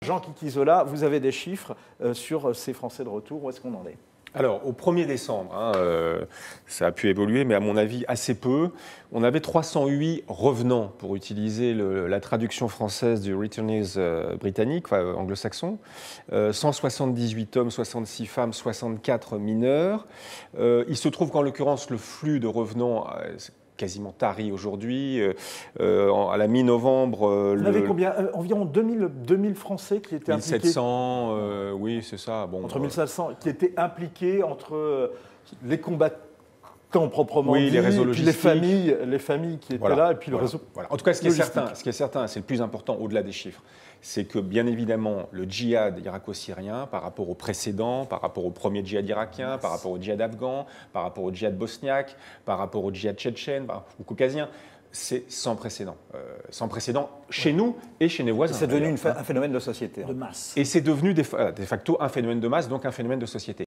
Jean Kiki-Zola, vous avez des chiffres sur ces Français de retour. Où est-ce qu'on en est? Alors, au 1er décembre, ça a pu évoluer, mais à mon avis, assez peu. On avait 308 revenants, pour utiliser la traduction française du Returnees britannique, anglo-saxon. 178 hommes, 66 femmes, 64 mineurs. Il se trouve qu'en l'occurrence, le flux de revenants quasiment tari aujourd'hui. À la mi-novembre... Vous avez combien? Environ 2000 Français qui étaient 1700, oui, c'est ça. Bon, entre 1500, qui étaient impliqués entre les combattants proprement dit, les réseaux puis les familles qui étaient là, et puis le réseau. Voilà. En tout cas, ce qui est certain, c'est le plus important au-delà des chiffres, c'est que bien évidemment, le djihad irako-syrien, par rapport au précédent, par rapport au premier djihad irakien, par rapport au djihad afghan, par rapport au djihad bosniaque, par rapport au djihad tchétchène ou caucasien, c'est sans précédent. Sans précédent chez nous et chez nos voisins. C'est devenu un phénomène de société. De masse. Et c'est devenu de facto un phénomène de masse, donc un phénomène de société.